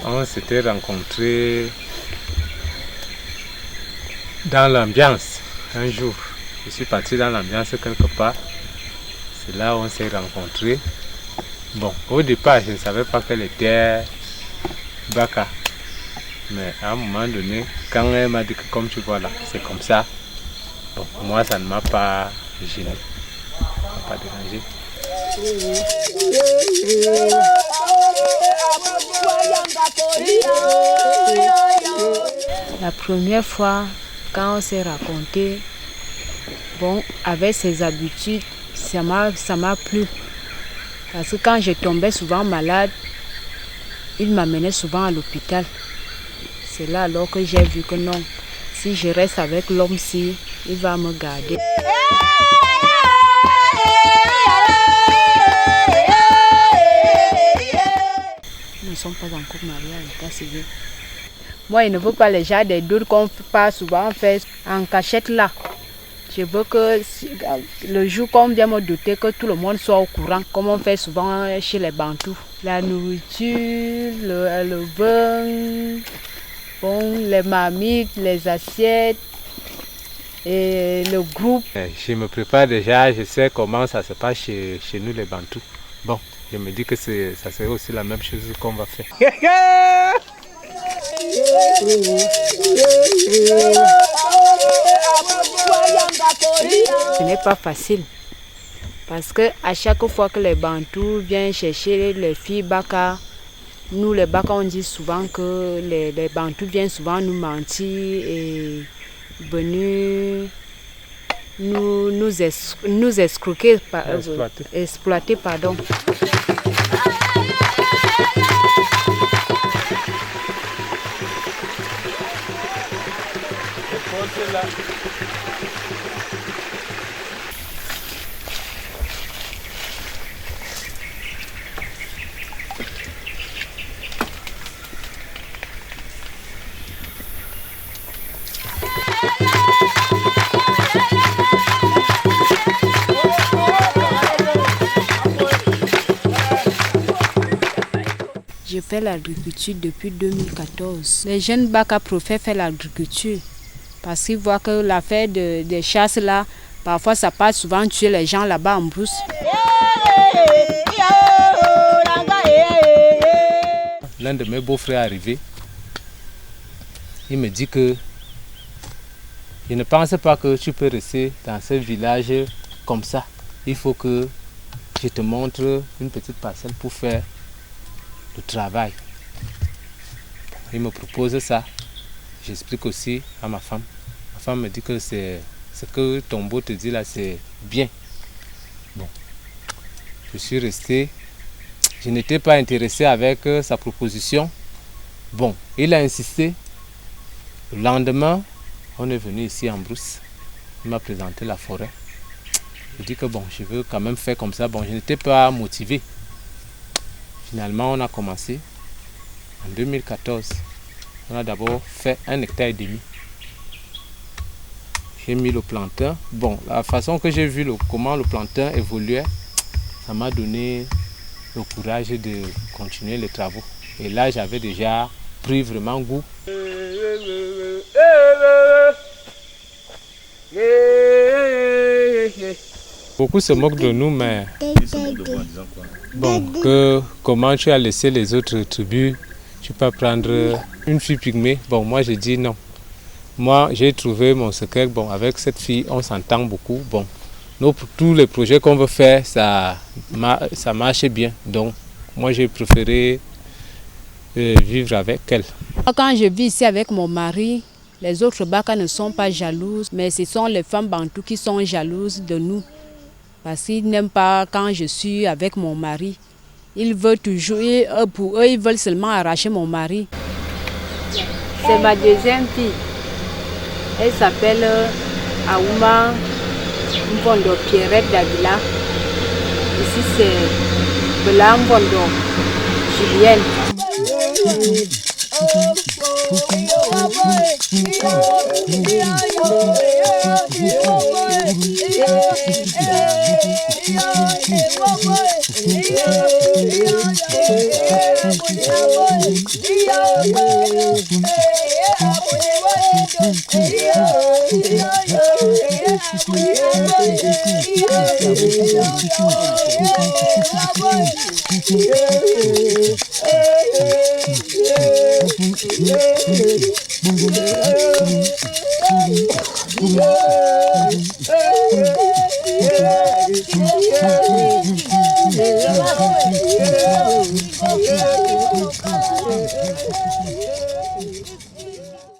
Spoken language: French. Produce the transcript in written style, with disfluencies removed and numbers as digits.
On s'était rencontrés dans l'ambiance un jour. Je suis parti dans l'ambiance quelque part. C'est là où on s'est rencontrés. Bon, au départ, je ne savais pas qu'elle était Baka. Mais à un moment donné, quand elle m'a dit que comme tu vois là, c'est comme ça. Bon, moi, ça ne m'a pas gêné. Ça ne m'a pas dérangé. La première fois, quand on s'est raconté, bon, avec ses habitudes, ça m'a plu. Parce que quand je tombais souvent malade, il m'amenait souvent à l'hôpital. C'est là alors que j'ai vu que non, si je reste avec l'homme-ci, il va me garder. Nous ne sommes pas encore mariés à l'état civil. Moi, il ne veux pas les gens des doutes qu'on pas souvent fait en cachette là. Je veux que le jour qu'on vient me douter, que tout le monde soit au courant, comme on fait souvent chez les Bantous. La nourriture, le vin, bon, les marmites, les assiettes et le groupe. Je me prépare déjà, je sais comment ça se passe chez nous les Bantous. Bon, je me dis que ça serait aussi la même chose qu'on va faire. Ce n'est pas facile parce que à chaque fois que les Bantous viennent chercher les filles Baka, nous les Baka on dit souvent que les Bantous viennent souvent nous mentir et venir nous escroquer, exploiter pardon. Je fais l'agriculture depuis 2014. Les jeunes Baka préfèrent faire l'agriculture parce qu'ils voient que l'affaire des chasses là, parfois ça passe souvent tuer les gens là-bas en brousse. L'un de mes beaux-frères est arrivé. Il me dit que je ne pense pas que tu peux rester dans ce village comme ça. Il faut que je te montre une petite parcelle pour faire le travail. Il me propose ça. J'explique aussi à ma femme. Ma femme me dit que c'est ce que Tombo te dit là, c'est bien. Bon, je suis resté. Je n'étais pas intéressé avec sa proposition. Bon, il a insisté. Le lendemain, on est venu ici en brousse. Il m'a présenté la forêt. Je dis que bon, je veux quand même faire comme ça. Bon, je n'étais pas motivé. Finalement, on a commencé en 2014. On a d'abord fait 1,5 hectare. J'ai mis le plantain. Bon, la façon que j'ai vu comment le plantain évoluait, ça m'a donné le courage de continuer les travaux. Et là, j'avais déjà pris vraiment goût. Beaucoup se moquent de nous, mais Ils se moquent de vous en disant quoi? bon, comment tu as laissé les autres tribus, tu peux prendre une fille pygmée. Bon, moi j'ai dit non. Moi j'ai trouvé mon secret. Bon, avec cette fille, on s'entend beaucoup. Bon, tous les projets qu'on veut faire, ça marche bien. Donc, moi j'ai préféré vivre avec elle. Quand je vis ici avec mon mari, les autres Baka ne sont pas jalouses, mais ce sont les femmes bantoues qui sont jalouses de nous. Parce qu'ils n'aiment pas quand je suis avec mon mari. Ils veulent toujours, pour eux, ils veulent seulement arracher mon mari. C'est ma deuxième fille. Elle s'appelle Aouma Mbondo Pierrette Davila. Ici c'est Bela Mbondo Julienne.